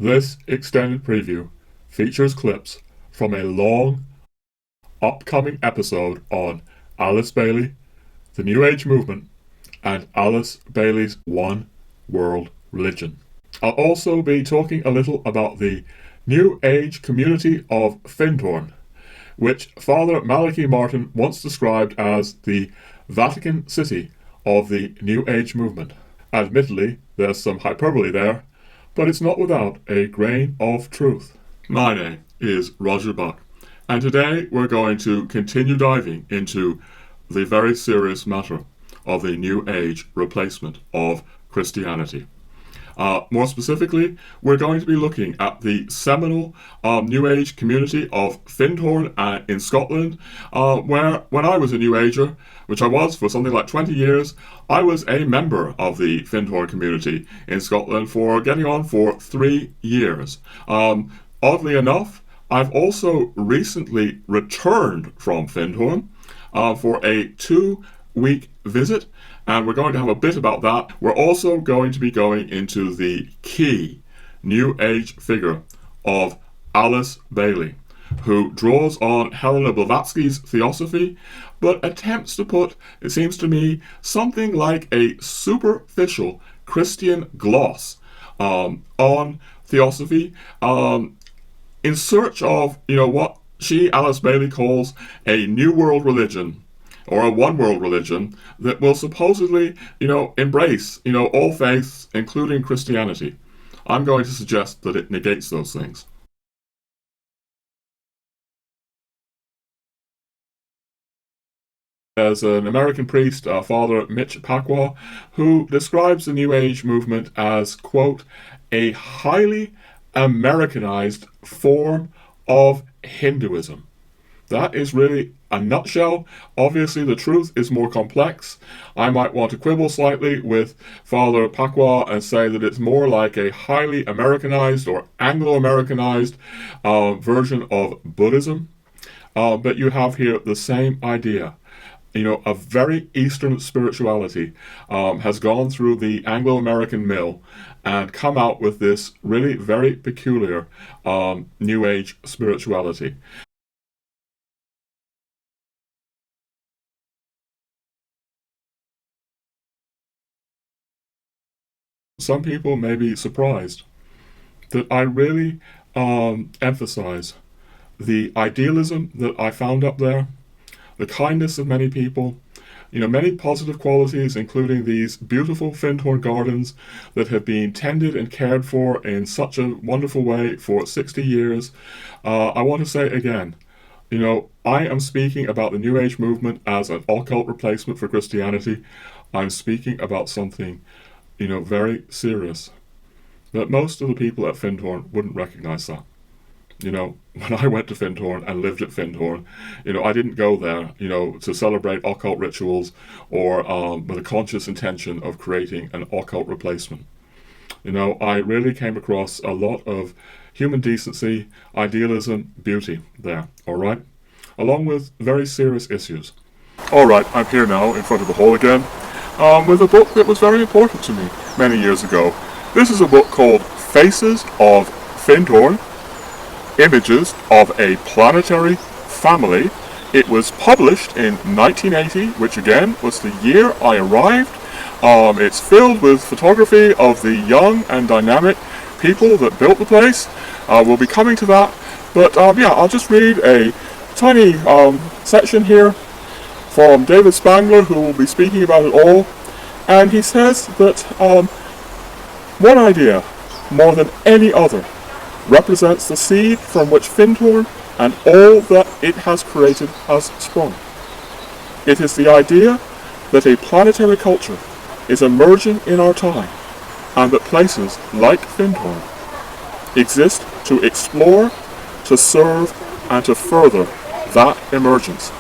This extended preview features clips from a long, upcoming episode on Alice Bailey, the New Age movement, and Alice Bailey's One World Religion. I'll also be talking a little about the New Age community of Findhorn, which Father Malachi Martin once described as the Vatican City of the New Age movement. Admittedly, there's some hyperbole there, but it's not without a grain of truth. My name is Roger Buck, and today we're going to continue diving into the very serious matter of the New Age replacement of Christianity. More specifically, we're going to be looking at the seminal New Age community of Findhorn in Scotland, where when I was a New Ager, which I was for something like 20 years, I was a member of the Findhorn community in Scotland for getting on for 3 years. Oddly enough, I've also recently returned from Findhorn for a 2-week visit, and we're going to have a bit about that. We're also going to be going into the key New Age figure of Alice Bailey, who draws on Helena Blavatsky's Theosophy, but attempts to put, it seems to me, something like a superficial Christian gloss on Theosophy, in search of, what she, Alice Bailey, calls a New World religion, or a one world religion that will supposedly, embrace, all faiths, including Christianity. I'm going to suggest that it negates those things. There's an American priest, Father Mitch Pacwa, who describes the New Age movement as, quote, a highly Americanized form of Hinduism. That is really a nutshell. Obviously, the truth is more complex. I might want to quibble slightly with Father Pacwa and say that it's more like a highly Americanized or Anglo-Americanized version of Buddhism. But you have here the same idea. A very Eastern spirituality has gone through the Anglo-American mill and come out with this really very peculiar New Age spirituality. Some people may be surprised that I really emphasize the idealism that I found up there, the kindness of many people, many positive qualities, including these beautiful Findhorn gardens that have been tended and cared for in such a wonderful way for 60 years. I want to say again, I am speaking about the New Age movement as an occult replacement for Christianity. I'm speaking about something very serious. But most of the people at Findhorn wouldn't recognize that. When I went to Findhorn and lived at Findhorn, I didn't go there, to celebrate occult rituals or with a conscious intention of creating an occult replacement. I really came across a lot of human decency, idealism, beauty there, all right? Along with very serious issues. All right, I'm here now in front of the hall again, with a book that was very important to me many years ago. This is a book called Faces of Findhorn, Images of a Planetary Family. It was published in 1980, which again was the year I arrived. It's filled with photography of the young and dynamic people that built the place. We'll be coming to that, but I'll just read a tiny section here from David Spangler, who will be speaking about it all. And he says that one idea, more than any other, represents the seed from which Findhorn and all that it has created has sprung. It is the idea that a planetary culture is emerging in our time, and that places like Findhorn exist to explore, to serve, and to further that emergence.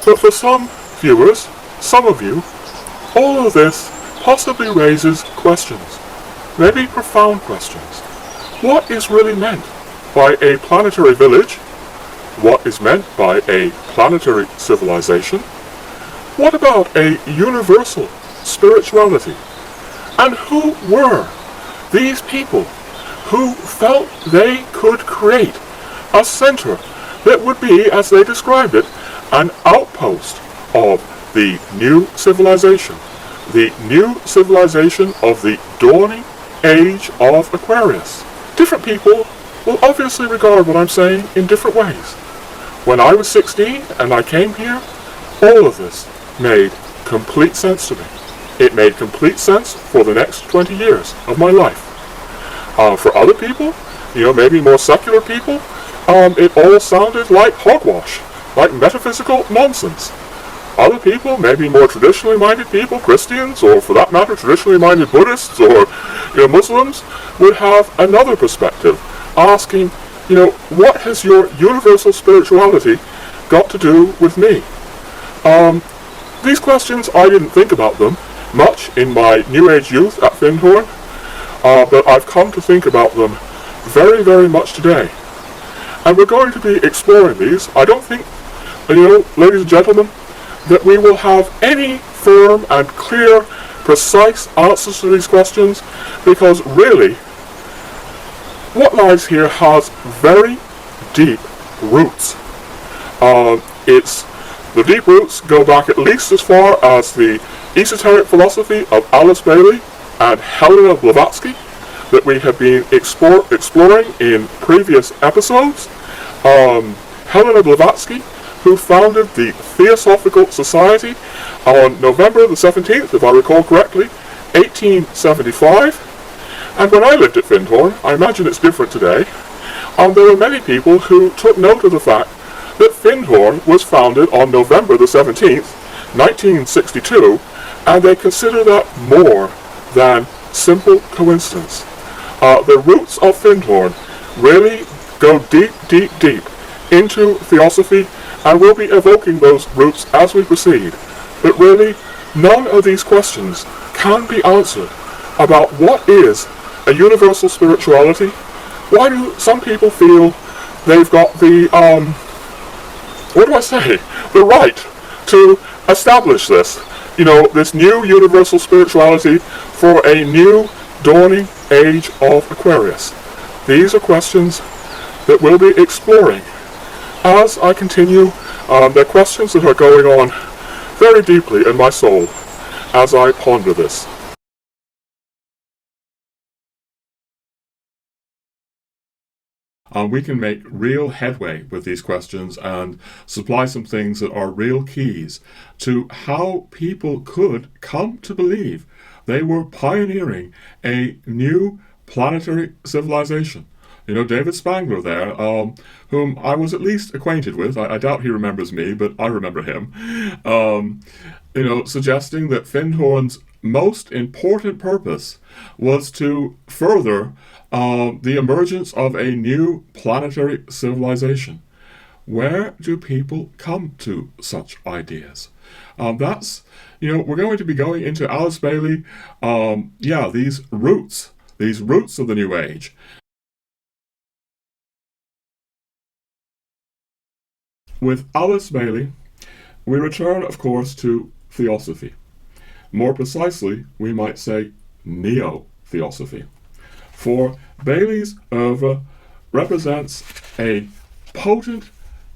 But for some viewers, some of you, all of this possibly raises questions, maybe profound questions. What is really meant by a planetary village? What is meant by a planetary civilization? What about a universal spirituality? And who were these people who felt they could create a center that would be, as they described it, an outpost of the new civilization of the dawning age of Aquarius. Different people will obviously regard what I'm saying in different ways. When I was 16 and I came here, all of this made complete sense to me. It made complete sense for the next 20 years of my life. For other people, maybe more secular people, it all sounded like hogwash, like metaphysical nonsense. Other people, maybe more traditionally minded people, Christians, or for that matter, traditionally minded Buddhists or Muslims, would have another perspective, asking, what has your universal spirituality got to do with me? These questions, I didn't think about them much in my New Age youth at Findhorn, but I've come to think about them very, very much today. And we're going to be exploring these. I don't think, ladies and gentlemen, that we will have any firm and clear, precise answers to these questions, because really, what lies here has very deep roots. The deep roots go back at least as far as the esoteric philosophy of Alice Bailey and Helena Blavatsky that we have been exploring in previous episodes. Helena Blavatsky, who founded the Theosophical Society on November the 17th, if I recall correctly, 1875. And when I lived at Findhorn, I imagine it's different today, there were many people who took note of the fact that Findhorn was founded on November the 17th, 1962, and they consider that more than simple coincidence. The roots of Findhorn really go deep, deep, deep into Theosophy, and we'll be evoking those roots as we proceed. But really, none of these questions can be answered about what is a universal spirituality. Why do some people feel they've got the, the right to establish this, this new universal spirituality for a new dawning age of Aquarius? These are questions that we'll be exploring as I continue. They're questions that are going on very deeply in my soul as I ponder this. We can make real headway with these questions and supply some things that are real keys to how people could come to believe they were pioneering a new planetary civilization. David Spangler there, whom I was at least acquainted with. I doubt he remembers me, but I remember him. Suggesting that Findhorn's most important purpose was to further the emergence of a new planetary civilization. Where do people come to such ideas? We're going to be going into Alice Bailey, these roots of the New Age. With Alice Bailey, we return, of course, to Theosophy. More precisely, we might say Neo-Theosophy. For Bailey's oeuvre represents a potent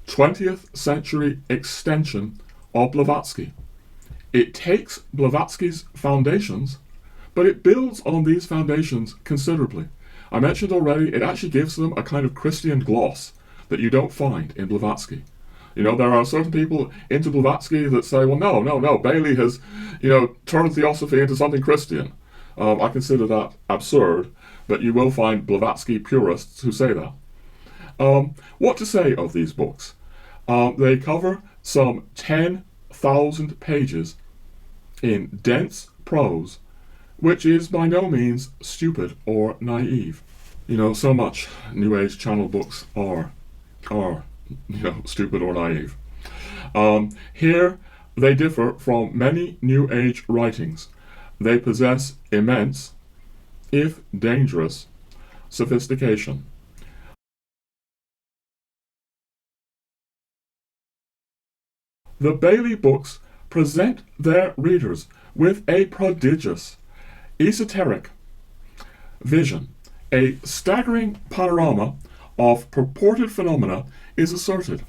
20th century extension of Blavatsky. It takes Blavatsky's foundations, but it builds on these foundations considerably. I mentioned already, it actually gives them a kind of Christian gloss that you don't find in Blavatsky. There are certain people into Blavatsky that say, well, no, Bailey has, turned Theosophy into something Christian. I consider that absurd, but you will find Blavatsky purists who say that. What to say of these books? They cover some 10,000 pages in dense prose, which is by no means stupid or naive. So much New Age channel books are stupid or naive. Here, they differ from many New Age writings. They possess immense, if dangerous, sophistication. The Bailey books present their readers with a prodigious, esoteric vision, a staggering panorama of purported phenomena is asserted,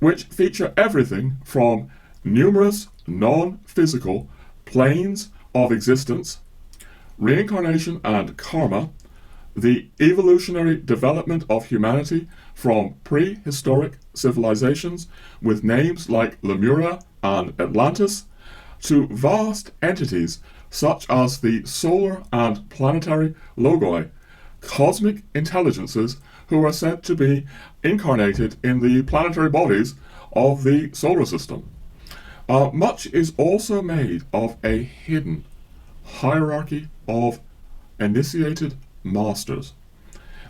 which feature everything from numerous non-physical planes of existence, reincarnation and karma, the evolutionary development of humanity from prehistoric civilizations with names like Lemuria and Atlantis, to vast entities such as the solar and planetary logoi, cosmic intelligences who are said to be incarnated in the planetary bodies of the solar system. Much is also made of a hidden hierarchy of initiated masters,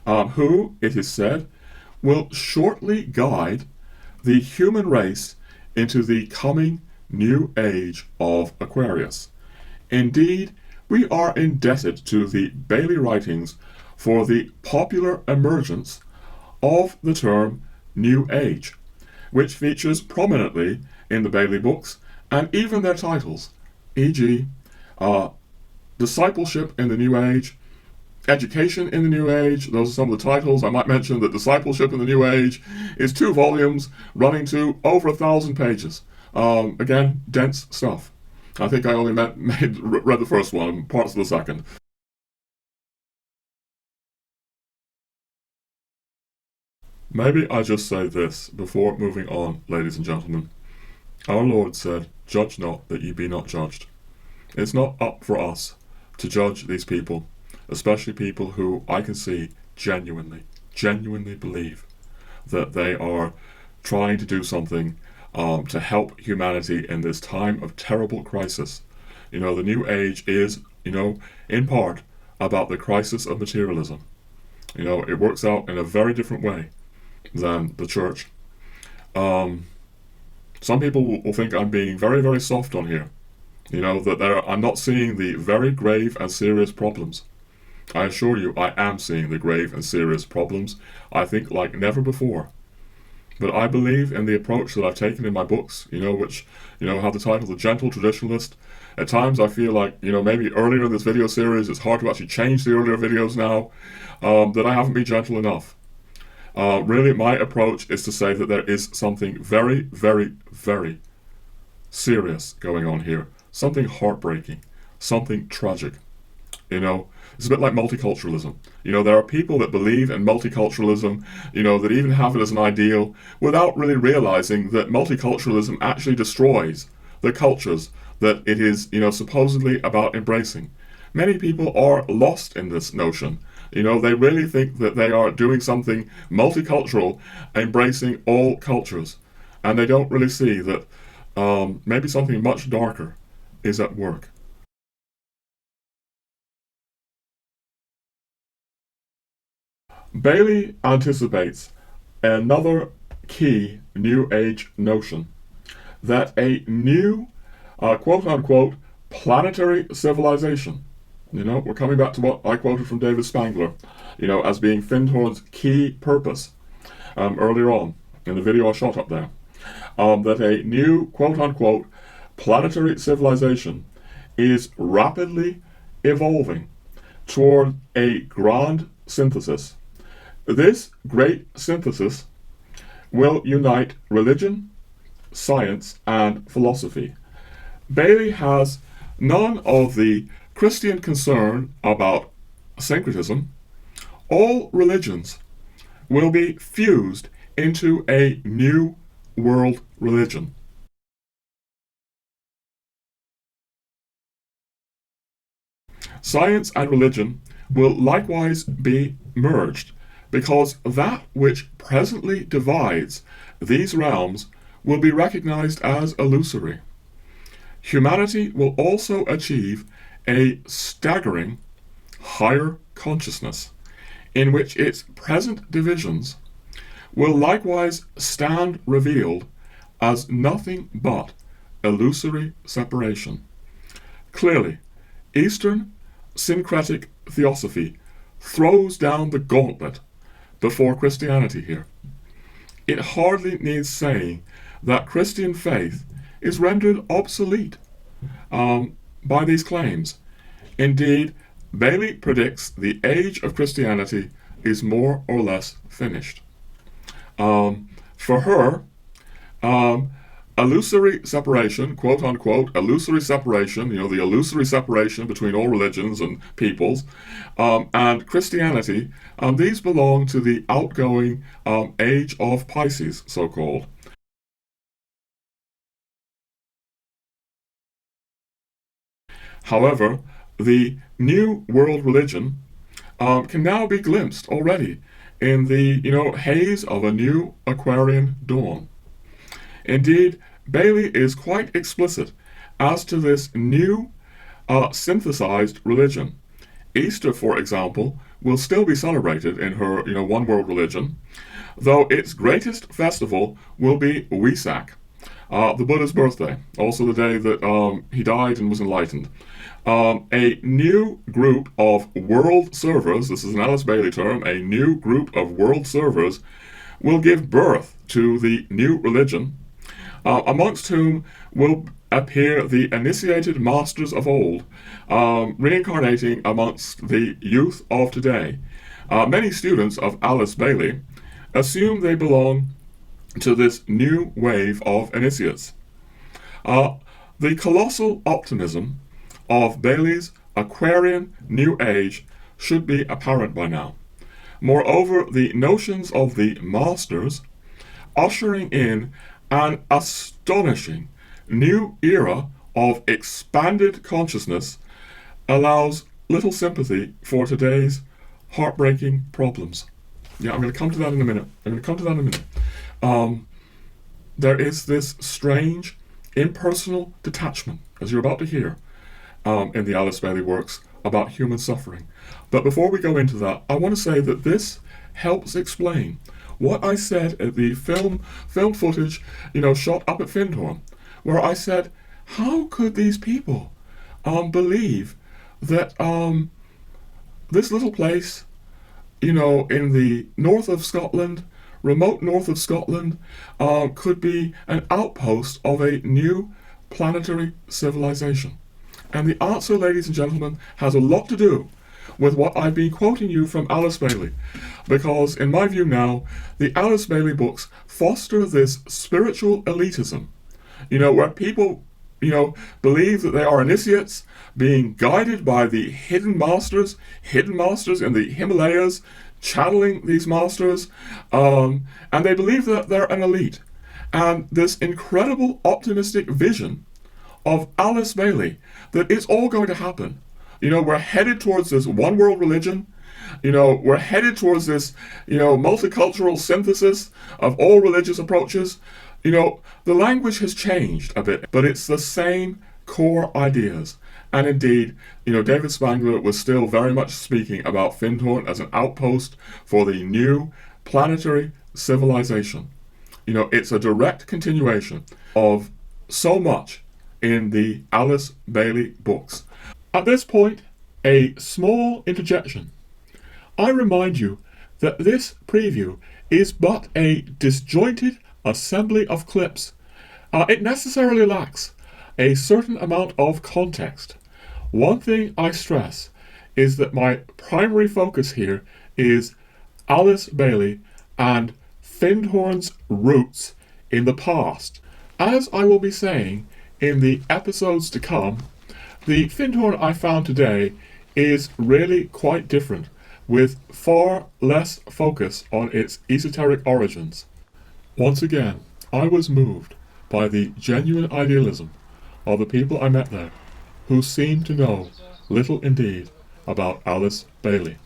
who, it is said, will shortly guide the human race into the coming new age of Aquarius. Indeed, we are indebted to the Bailey writings for the popular emergence of the term New Age, which features prominently in the Bailey books and even their titles, e.g., Discipleship in the New Age, Education in the New Age. Those are some of the titles. I might mention that Discipleship in the New Age is 2 volumes running to over 1,000 pages. Again, dense stuff. I think I only read the first one and parts of the second. Maybe I just say this before moving on, ladies and gentlemen. Our Lord said, "Judge not, that ye be not judged." It's not up for us to judge these people, especially people who I can see genuinely believe that they are trying to do something to help humanity in this time of terrible crisis. The New Age is, in part about the crisis of materialism. It works out in a very different way than the church. Some people will think I'm being very, very soft on here. That I'm not seeing the very grave and serious problems. I assure you, I am seeing the grave and serious problems, I think like never before. But I believe in the approach that I've taken in my books, which, have the title The Gentle Traditionalist. At times I feel like, maybe earlier in this video series, it's hard to actually change the earlier videos now, that I haven't been gentle enough. Really, my approach is to say that there is something very, very, very serious going on here. Something heartbreaking. Something tragic. It's a bit like multiculturalism. There are people that believe in multiculturalism, that even have it as an ideal without really realizing that multiculturalism actually destroys the cultures that it is, supposedly about embracing. Many people are lost in this notion. They really think that they are doing something multicultural, embracing all cultures. And they don't really see that maybe something much darker is at work. Bailey anticipates another key New Age notion, that a new, quote-unquote, planetary civilization, we're coming back to what I quoted from David Spangler, as being Findhorn's key purpose earlier on in the video I shot up there, that a new, quote-unquote, planetary civilization is rapidly evolving toward a grand synthesis. This great synthesis will unite religion, science, and philosophy. Bailey has none of the Christian concern about syncretism. All religions will be fused into a new world religion. Science and religion will likewise be merged, because that which presently divides these realms will be recognized as illusory. Humanity will also achieve a staggering higher consciousness, in which its present divisions will likewise stand revealed as nothing but illusory separation. Clearly, Eastern syncretic Theosophy throws down the gauntlet before Christianity here. It hardly needs saying that Christian faith is rendered obsolete by these claims. Indeed, Bailey predicts the age of Christianity is more or less finished. For her, illusory separation, quote unquote, illusory separation, the illusory separation between all religions and peoples, and Christianity, these belong to the outgoing age of Pisces, so called. However, the new world religion can now be glimpsed already in the haze of a new Aquarian dawn. Indeed, Bailey is quite explicit as to this new synthesized religion. Easter, for example, will still be celebrated in her one world religion, though its greatest festival will be Wesak, the Buddha's birthday, also the day that he died and was enlightened. A new group of world servers, this is an Alice Bailey term, a new group of world servers will give birth to the new religion, amongst whom will appear the initiated masters of old, reincarnating amongst the youth of today. Many students of Alice Bailey assume they belong to this new wave of initiates. The colossal optimism of Bailey's Aquarian New Age should be apparent by now. Moreover, the notions of the masters ushering in an astonishing new era of expanded consciousness allows little sympathy for today's heartbreaking problems. Yeah, I'm going to come to that in a minute. There is this strange impersonal detachment, as you're about to hear, in the Alice Bailey works about human suffering. But before we go into that, I want to say that this helps explain what I said at the film footage, shot up at Findhorn, where I said, how could these people believe that this little place, in the north of Scotland, remote north of Scotland, could be an outpost of a new planetary civilization? And the answer, ladies and gentlemen, has a lot to do with what I've been quoting you from Alice Bailey. Because, in my view now, the Alice Bailey books foster this spiritual elitism, where people, believe that they are initiates being guided by the hidden masters in the Himalayas, channeling these masters, and they believe that they're an elite. And this incredible optimistic vision of Alice Bailey that it's all going to happen. We're headed towards this one world religion. We're headed towards this, multicultural synthesis of all religious approaches. The language has changed a bit, but it's the same core ideas. And indeed, David Spangler was still very much speaking about Findhorn as an outpost for the new planetary civilization. It's a direct continuation of so much in the Alice Bailey books. At this point, a small interjection. I remind you that this preview is but a disjointed assembly of clips. It necessarily lacks a certain amount of context. One thing I stress is that my primary focus here is Alice Bailey and Findhorn's roots in the past. As I will be saying in the episodes to come, the Findhorn I found today is really quite different, with far less focus on its esoteric origins. Once again, I was moved by the genuine idealism of the people I met there, who seemed to know little indeed about Alice Bailey.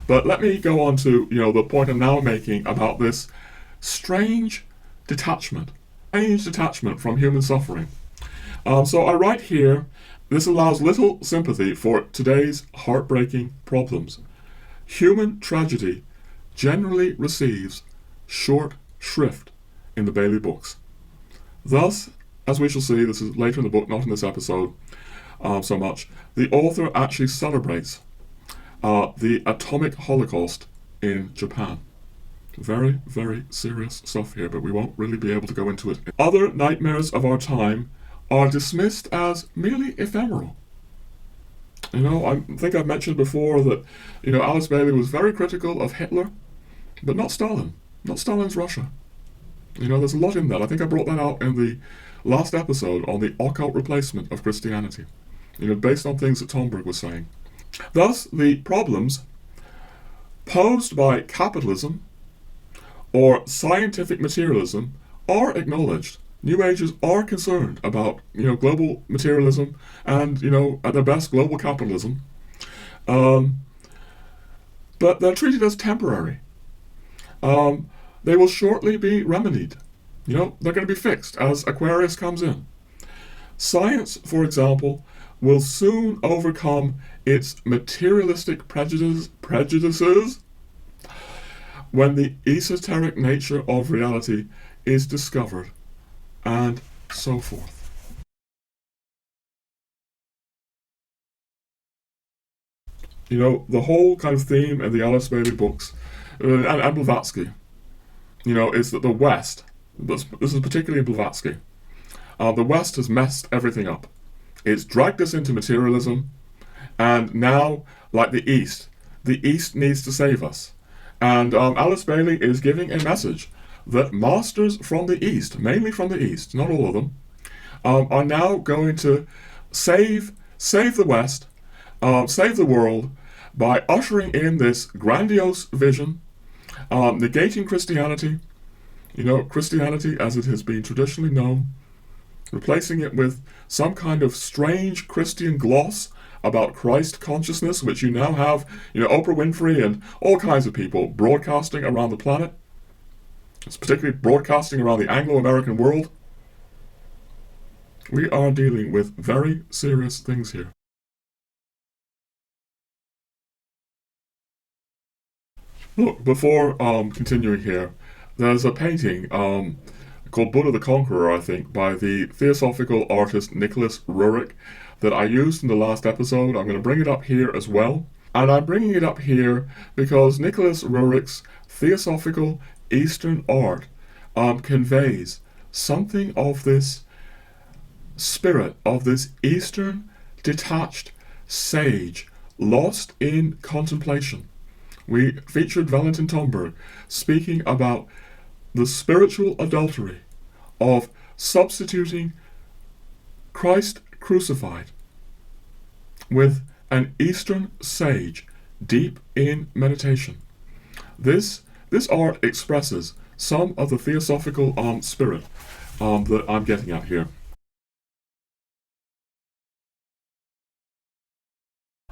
But let me go on to, the point I'm now making about this strange detachment from human suffering. So I write here, this allows little sympathy for today's heartbreaking problems. Human tragedy generally receives short shrift in the Bailey books. Thus, as we shall see, this is later in the book, not in this episode so much, the author actually celebrates the atomic holocaust in Japan. Very, very serious stuff here, but we won't really be able to go into it. Other nightmares of our time are dismissed as merely ephemeral. I think I've mentioned before that, Alice Bailey was very critical of Hitler, but not Stalin, not Stalin's Russia. There's a lot in that. I think I brought that out in the last episode on the occult replacement of Christianity, based on things that Tomberg was saying. Thus, the problems posed by capitalism or scientific materialism are acknowledged. New Agers are concerned about, global materialism and, at their best, global capitalism. But they're treated as temporary. They will shortly be remedied. They're going to be fixed as Aquarius comes in. Science, for example, will soon overcome its materialistic prejudices when the esoteric nature of reality is discovered, and so forth. The whole kind of theme in the Alice Bailey books, and Blavatsky, is that the West, this is particularly Blavatsky, the West has messed everything up. It's dragged us into materialism, and now, like the East needs to save us. And Alice Bailey is giving a message that masters from the East, mainly from the East, not all of them, are now going to save the West, save the world, by ushering in this grandiose vision, negating Christianity, Christianity as it has been traditionally known, replacing it with some kind of strange Christian gloss about Christ consciousness, which you now have, Oprah Winfrey and all kinds of people broadcasting around the planet. It's particularly broadcasting around the Anglo-American world. We are dealing with very serious things here. Look, before continuing here, there's a painting called Buddha the Conqueror, I think, by the theosophical artist Nicholas Roerich that I used in the last episode. I'm going to bring it up here as well. And I'm bringing it up here because Nicholas Roerich's theosophical Eastern art conveys something of this spirit, of this Eastern detached sage, lost in contemplation. We featured Valentin Tomberg speaking about the spiritual adultery of substituting Christ crucified with an Eastern sage deep in meditation. This art expresses some of the theosophical spirit that I'm getting at here.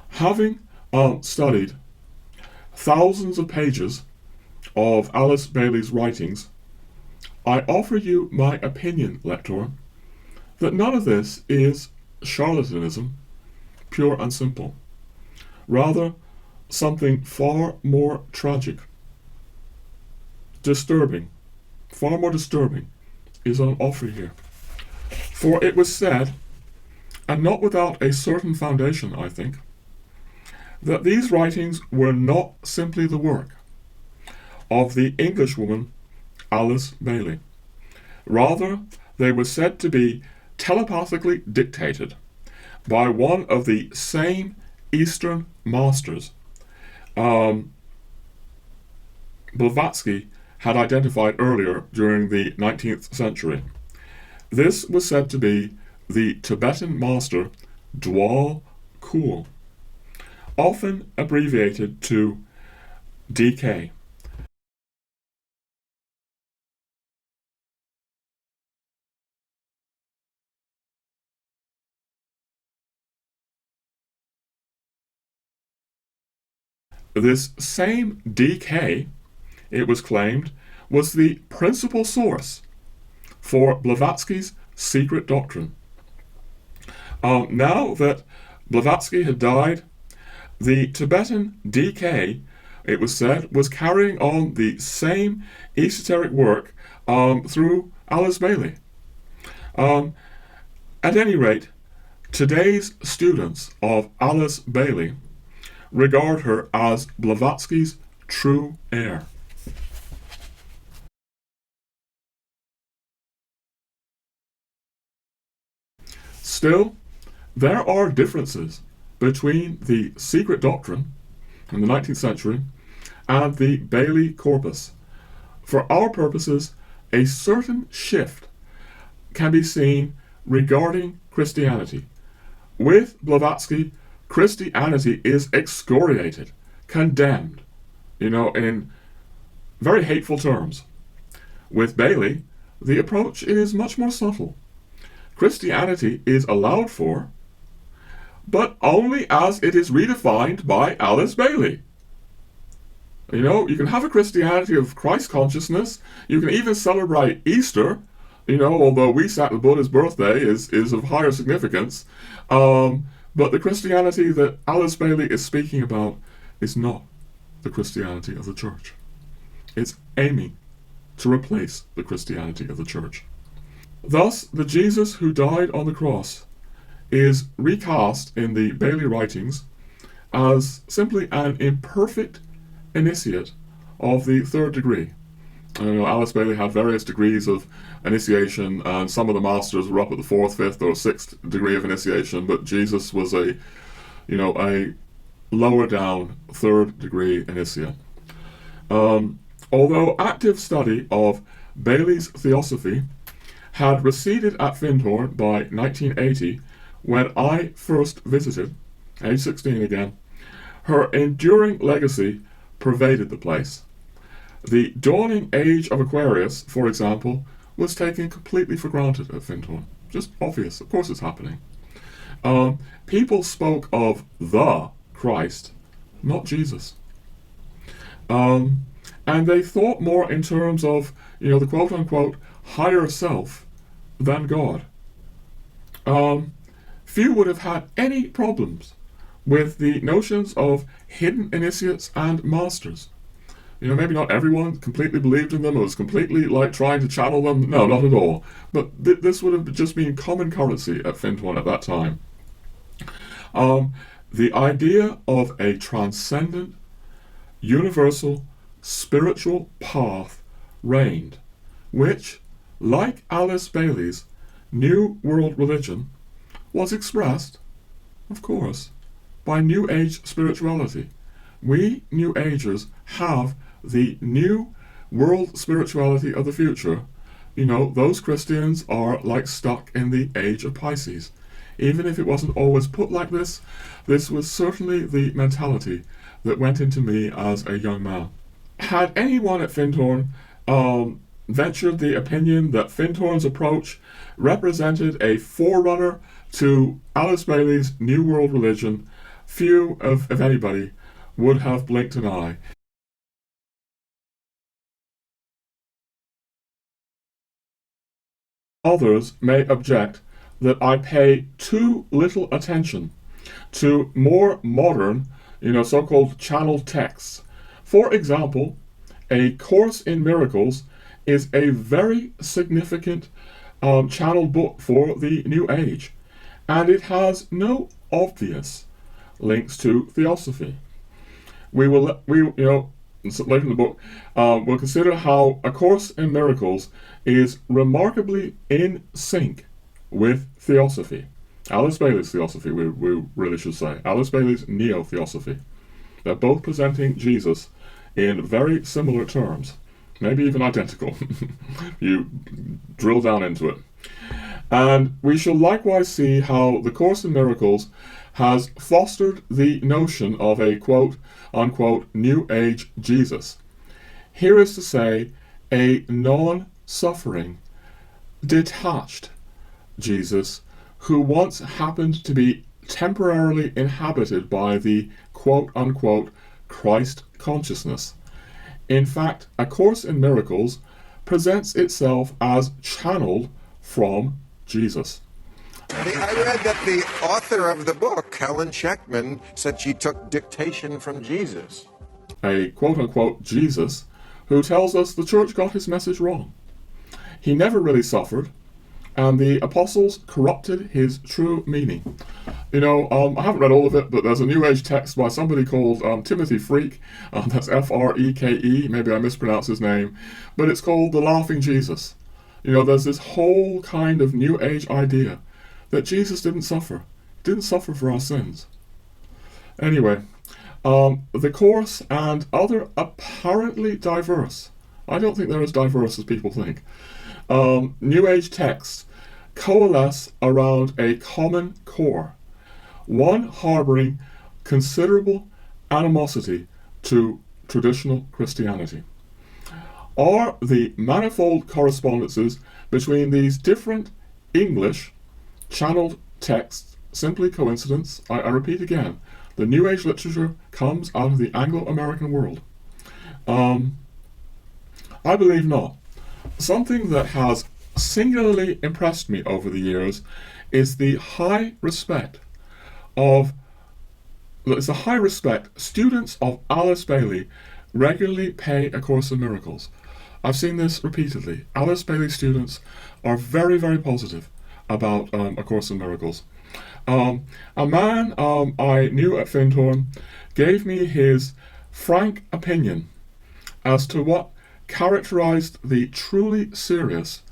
Having studied thousands of pages of Alice Bailey's writings, I offer you my opinion, lector, that none of this is charlatanism, pure and simple. Rather, something far more tragic, disturbing, far more disturbing, is on offer here. For it was said, and not without a certain foundation, I think, that these writings were not simply the work of the Englishwoman Alice Bailey. Rather, they were said to be telepathically dictated by one of the same Eastern masters Blavatsky had identified earlier during the 19th century. This was said to be the Tibetan master Dwal Kul, often abbreviated to DK. This same DK, it was claimed, was the principal source for Blavatsky's secret doctrine. Now that Blavatsky had died, the Tibetan DK, it was said, was carrying on the same esoteric work through Alice Bailey. At any rate, today's students of Alice Bailey regard her as Blavatsky's true heir. Still, there are differences between the secret doctrine in the 19th century and the Bailey corpus. For our purposes, a certain shift can be seen regarding Christianity. With Blavatsky, Christianity is excoriated, condemned, in very hateful terms. With Bailey, the approach is much more subtle. Christianity is allowed for, but only as it is redefined by Alice Bailey. You can have a Christianity of Christ consciousness. You can even celebrate Easter, although we say that Buddha's birthday is of higher significance. But the Christianity that Alice Bailey is speaking about is not the Christianity of the Church. It's aiming to replace the Christianity of the Church. Thus, the Jesus who died on the cross is recast in the Bailey writings as simply an imperfect initiate of the third degree. Alice Bailey had various degrees of initiation, and some of the masters were up at the fourth, fifth, or sixth degree of initiation, but Jesus was a lower down third degree initiate. Although active study of Bailey's Theosophy had receded at Findhorn by 1980, when I first visited, age 16 again, her enduring legacy pervaded the place. The dawning age of Aquarius, for example, was taken completely for granted at Findhorn. Just obvious, of course it's happening. People spoke of the Christ, not Jesus. And they thought more in terms of, the quote-unquote higher self than God. Few would have had any problems with the notions of hidden initiates and masters. Maybe not everyone completely believed in them or was completely trying to channel them. No, not at all. But this would have just been common currency at Findhorn at that time. The idea of a transcendent, universal, spiritual path reigned, which, like Alice Bailey's New World religion, was expressed, of course, by New Age spirituality. We New Agers have the New World spirituality of the future. Those Christians are stuck in the age of Pisces. Even if it wasn't always put like this was certainly the mentality that went into me as a young man. Had anyone at Findhorn ventured the opinion that Findhorn's approach represented a forerunner to Alice Bailey's New World religion, few, if anybody, would have blinked an eye. Others may object that I pay too little attention to more modern, so-called channeled texts. For example, A Course in Miracles is a very significant channeled book for the New Age, and it has no obvious links to Theosophy. Later in the book, we'll consider how A Course in Miracles is remarkably in sync with Theosophy. Alice Bailey's Theosophy, we really should say. Alice Bailey's Neo-Theosophy. They're both presenting Jesus in very similar terms, maybe even identical. You drill down into it. And we shall likewise see how The Course in Miracles has fostered the notion of a quote-unquote New Age Jesus. Here is to say, a non-suffering, detached Jesus who once happened to be temporarily inhabited by the quote-unquote Christ consciousness. In fact, A Course in Miracles presents itself as channeled from Jesus. I read that the author of the book, Helen Sheckman, said she took dictation from Jesus. A quote-unquote Jesus who tells us the church got his message wrong. He never really suffered, and the apostles corrupted his true meaning. I haven't read all of it, but there's a New Age text by somebody called Timothy Freake. That's Freke. Maybe I mispronounced his name. But it's called The Laughing Jesus. There's this whole kind of New Age idea that Jesus didn't suffer. He didn't suffer for our sins. Anyway, the course and other apparently diverse, I don't think they're as diverse as people think, New Age texts coalesce around a common core, one harboring considerable animosity to traditional Christianity. Are the manifold correspondences between these different English channeled texts simply coincidence? I repeat again, the New Age literature comes out of the Anglo-American world. I believe not. Something that has singularly impressed me over the years is the high respect students of Alice Bailey regularly pay A Course in Miracles. I've seen this repeatedly. Alice Bailey students are very, very positive about A Course in Miracles. A man I knew at Findhorn gave me his frank opinion as to what characterized the truly serious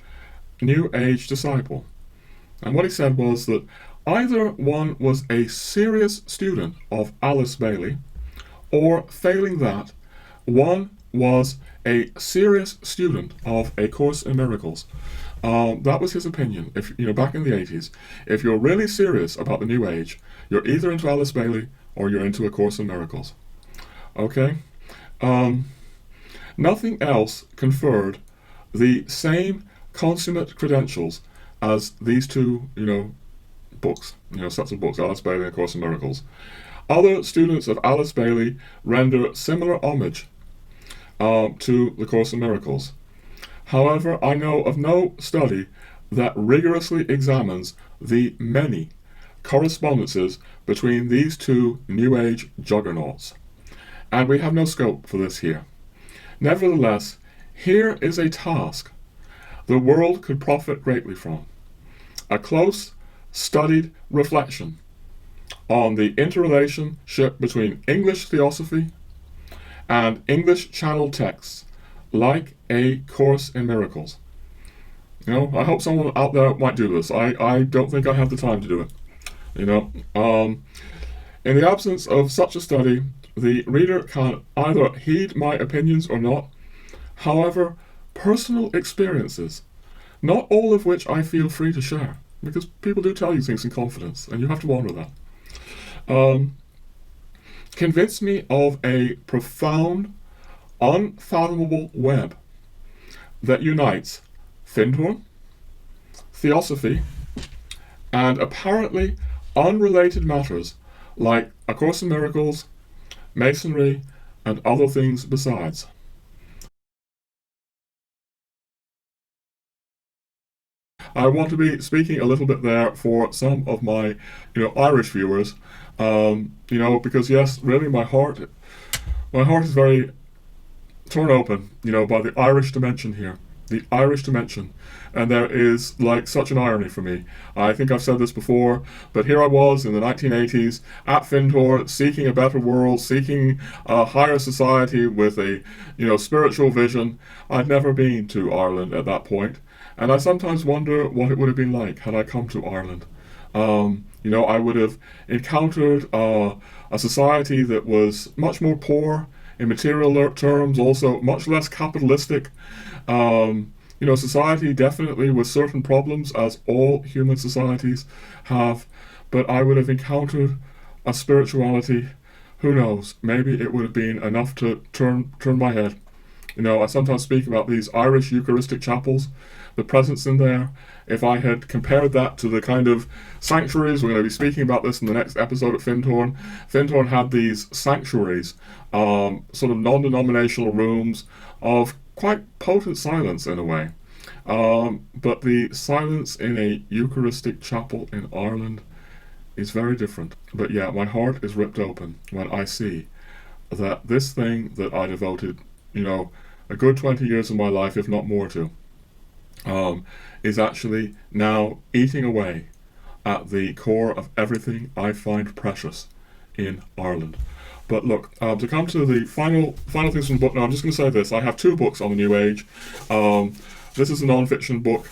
New Age disciple. And what he said was that either one was a serious student of Alice Bailey, or failing that, one was a serious student of A Course in Miracles. That was his opinion. If back in the 80s, if you're really serious about the New Age, you're either into Alice Bailey or you're into A Course in Miracles. Okay? Nothing else conferred the same consummate credentials as these two, books, sets of books, Alice Bailey and A Course in Miracles. Other students of Alice Bailey render similar homage to the Course in Miracles. However, I know of no study that rigorously examines the many correspondences between these two New Age juggernauts, and we have no scope for this here. Nevertheless, here is a task the world could profit greatly from: a close, studied reflection on the interrelationship between English Theosophy and English channel texts like A Course in Miracles. I hope someone out there might do this. I don't think I have the time to do it. In the absence of such a study, the reader can either heed my opinions or not. However, personal experiences, not all of which I feel free to share, because people do tell you things in confidence, and you have to honor that, convince me of a profound, unfathomable web that unites Findhorn, Theosophy, and apparently unrelated matters like A Course in Miracles, Masonry, and other things besides. I want to be speaking a little bit there for some of my, Irish viewers, because yes, really my heart is very torn open, by the Irish dimension here. The Irish dimension. And there is such an irony for me. I think I've said this before, but here I was in the 1980s at Findhorn, seeking a better world, seeking a higher society with a, spiritual vision. I'd never been to Ireland at that point, and I sometimes wonder what it would have been like had I come to Ireland. I would have encountered a society that was much more poor in material terms, also much less capitalistic. Society definitely with certain problems, as all human societies have, but I would have encountered a spirituality, who knows, maybe it would have been enough to turn my head. I sometimes speak about these Irish Eucharistic chapels, the presence in there. If I had compared that to the kind of sanctuaries, we're going to be speaking about this in the next episode at Findhorn. Findhorn had these sanctuaries, sort of non-denominational rooms of quite potent silence in a way. But the silence in a Eucharistic chapel in Ireland is very different. But yeah, my heart is ripped open when I see that this thing that I devoted, a good 20 years of my life, if not more to, is actually now eating away at the core of everything I find precious in Ireland. But look, to come to the final things from the book, now I'm just going to say this. I have two books on the New Age. This is a non-fiction book.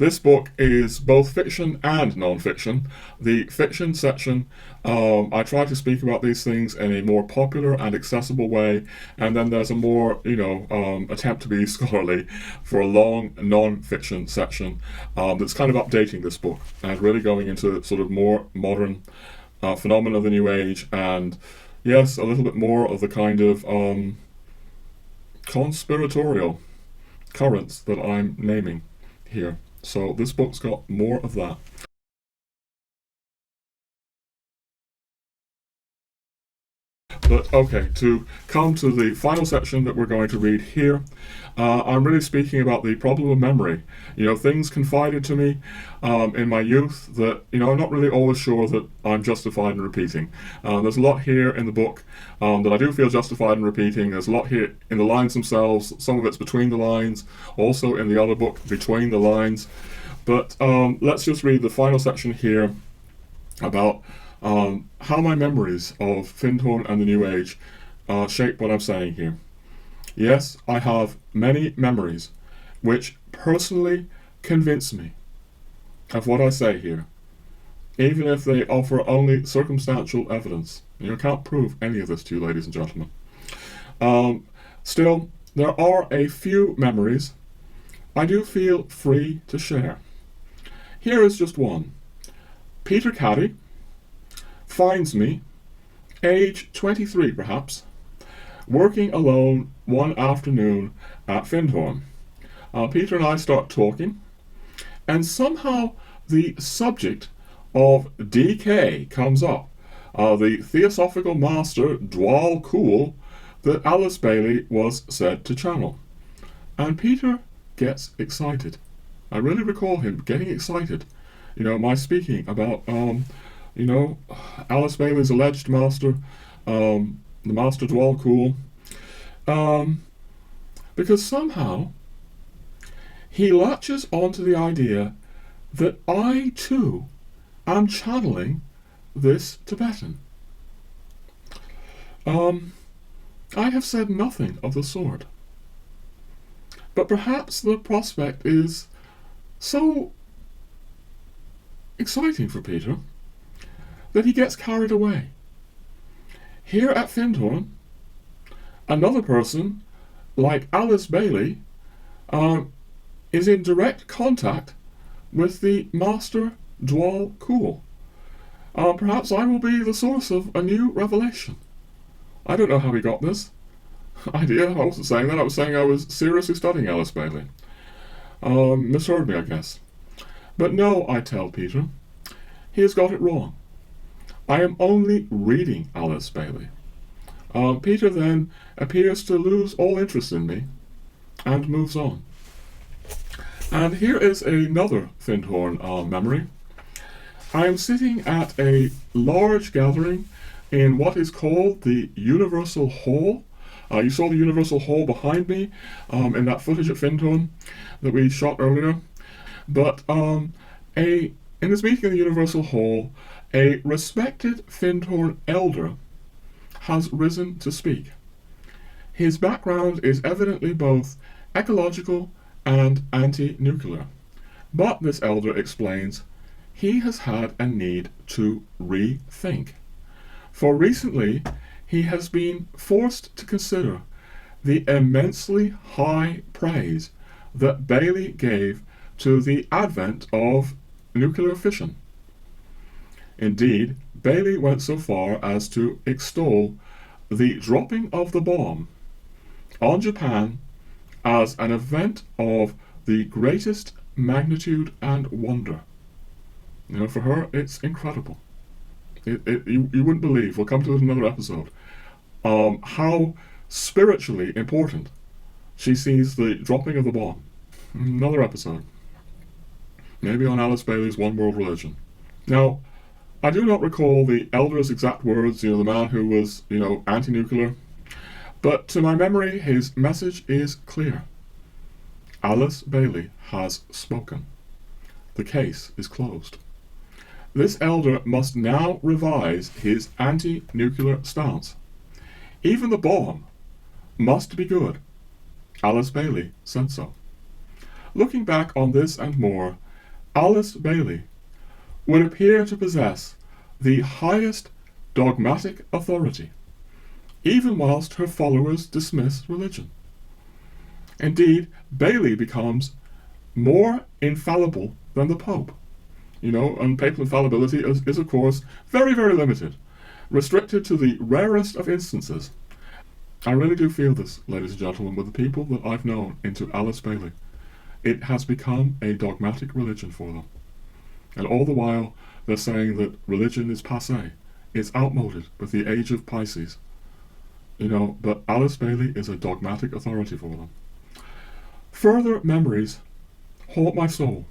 This book is both fiction and non-fiction. The fiction section, I try to speak about these things in a more popular and accessible way, and then there's a more, attempt to be scholarly for a long non-fiction section that's kind of updating this book and really going into sort of more modern phenomena of the New Age, and yes, a little bit more of the kind of conspiratorial currents that I'm naming here. So this book's got more of that. But okay, to come to the final section that we're going to read here, I'm really speaking about the problem of memory. Things confided to me in my youth that, I'm not really always sure that I'm justified in repeating. There's a lot here in the book that I do feel justified in repeating. There's a lot here in the lines themselves. Some of it's between the lines, also in the other book, between the lines. But let's just read the final section here about how my memories of Findhorn and the New Age shape what I'm saying here. Yes, I have many memories which personally convince me of what I say here, even if they offer only circumstantial evidence. You can't prove any of this to you, ladies and gentlemen. Still, there are a few memories I do feel free to share. Here is just one. Peter Caddy finds me, age 23 perhaps, working alone one afternoon at Findhorn. Peter and I start talking, and somehow the subject of DK comes up. The Theosophical master Coulombe that Alice Bailey was said to channel. And Peter gets excited. I really recall him getting excited. My speaking about Alice Bailey's alleged master, the master Coulombe, because somehow he latches onto the idea that I too am channeling this Tibetan. I have said nothing of the sort, but perhaps the prospect is so exciting for Peter that he gets carried away. Here at Findhorn, another person, like Alice Bailey, is in direct contact with the Master Coulombe. Perhaps I will be the source of a new revelation. I don't know how he got this idea. I wasn't saying that. I was saying I was seriously studying Alice Bailey. Misheard me, I guess. But no, I tell Peter, he has got it wrong. I am only reading Alice Bailey. Peter then appears to lose all interest in me and moves on. And here is another Findhorn memory. I am sitting at a large gathering in what is called the Universal Hall. You saw the Universal Hall behind me in that footage at Findhorn that we shot earlier. But in this meeting in the Universal Hall, a respected Findhorn elder has risen to speak. His background is evidently both ecological and anti-nuclear. But this elder explains he has had a need to rethink. For recently, he has been forced to consider the immensely high praise that Bailey gave to the advent of nuclear fission. Indeed, Bailey went so far as to extol the dropping of the bomb on Japan as an event of the greatest magnitude and wonder. For her, it's incredible. You wouldn't believe, we'll come to it in another episode, how spiritually important she sees the dropping of the bomb. Another episode. Maybe on Alice Bailey's One World Religion. Now, I do not recall the elder's exact words, the man who was, anti-nuclear, but to my memory, his message is clear. Alice Bailey has spoken. The case is closed. This elder must now revise his anti-nuclear stance. Even the bomb must be good. Alice Bailey said so. Looking back on this and more, Alice Bailey would appear to possess the highest dogmatic authority, even whilst her followers dismiss religion. Indeed, Bailey becomes more infallible than the Pope. And papal infallibility is of course very, very limited, restricted to the rarest of instances. I really do feel this, ladies and gentlemen, with the people that I've known into Alice Bailey. It has become a dogmatic religion for them. And all the while, they're saying that religion is passé. It's outmoded with the age of Pisces. But Alice Bailey is a dogmatic authority for them. Further memories haunt my soul.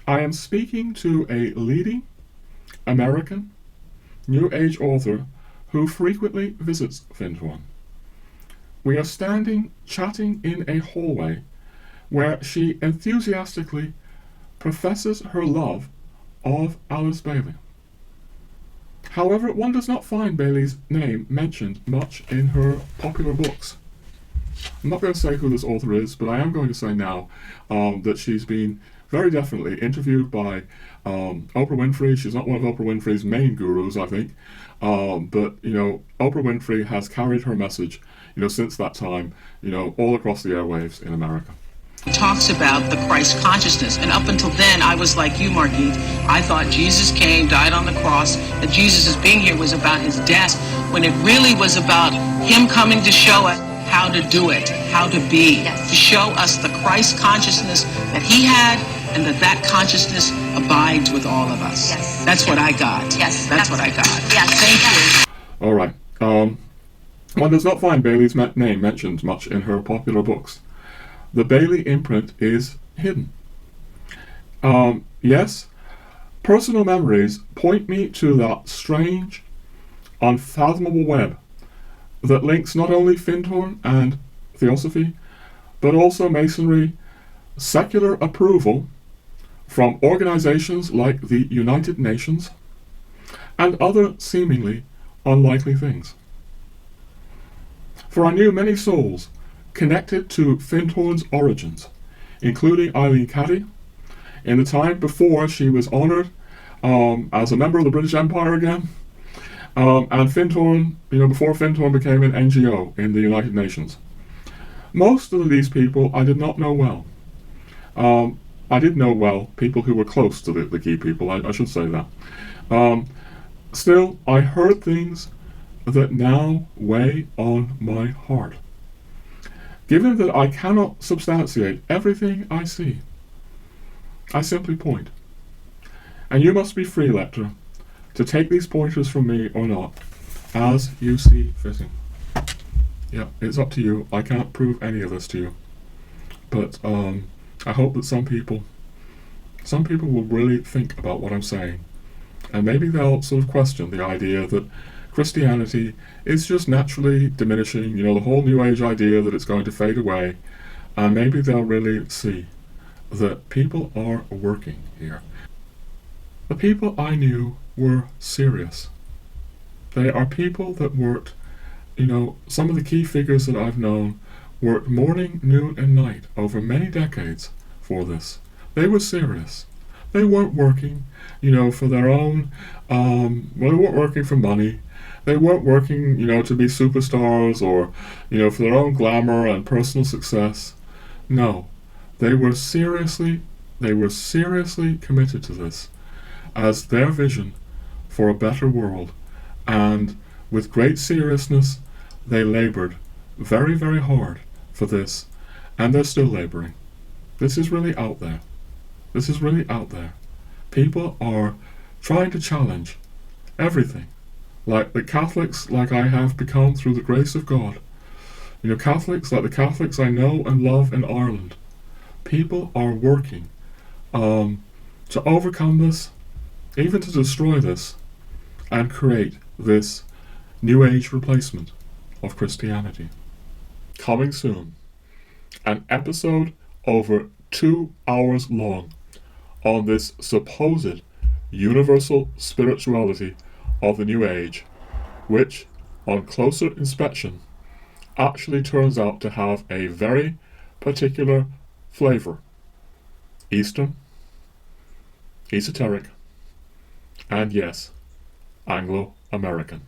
I am speaking to a leading American New Age author who frequently visits Findhorn. We are standing chatting in a hallway where she enthusiastically professes her love of Alice Bailey. However, one does not find Bailey's name mentioned much in her popular books. I'm not going to say who this author is, but I am going to say now that she's been very definitely interviewed by Oprah Winfrey. She's not one of Oprah Winfrey's main gurus, I think, but Oprah Winfrey has carried her message, since that time, all across the airwaves in America. He talks about the Christ consciousness, and up until then, I was like you, Margit. I thought Jesus came, died on the cross, that Jesus' being here was about his death, when it really was about him coming to show us how to do it, how to be, to show us the Christ consciousness that he had, and that consciousness abides with all of us. Yes. That's what I got. Yes. That's what I got. Yes. Thank you. All right. One does not find Bailey's name mentioned much in her popular books. The Bailey imprint is hidden. Yes, personal memories point me to that strange, unfathomable web that links not only Findhorn and Theosophy, but also Masonry, secular approval from organizations like the United Nations, and other seemingly unlikely things. For I knew many souls connected to Findhorn's origins, including Eileen Caddy, in the time before she was honoured as a member of the British Empire again, and Findhorn, before Findhorn became an NGO in the United Nations. Most of these people I did not know well. I did know well people who were close to the key people, I should say that. Still, I heard things that now weigh on my heart. Given that I cannot substantiate everything I see, I simply point. And you must be free, lector, to take these pointers from me or not, as you see fitting. Yeah, it's up to you. I can't prove any of this to you. But I hope that some people will really think about what I'm saying. And maybe they'll sort of question the idea that Christianity is just naturally diminishing, the whole New Age idea that it's going to fade away, and maybe they'll really see that people are working here. The people I knew were serious. They are people that worked, some of the key figures that I've known worked morning, noon, and night over many decades for this. They were serious. They weren't working, for their own, they weren't working for money. They weren't working, to be superstars or, for their own glamour and personal success. No, they were seriously committed to this as their vision for a better world. And with great seriousness, they labored very, very hard for this, and they're still laboring. This is really out there. This is really out there. People are trying to challenge everything. Like the Catholics, like I have become through the grace of God. Catholics, like the Catholics I know and love in Ireland. People are working to overcome this, even to destroy this, and create this New Age replacement of Christianity. Coming soon, an episode over 2 hours long on this supposed universal spirituality of the New Age, which, on closer inspection, actually turns out to have a very particular flavour. Eastern, esoteric, and yes, Anglo-American.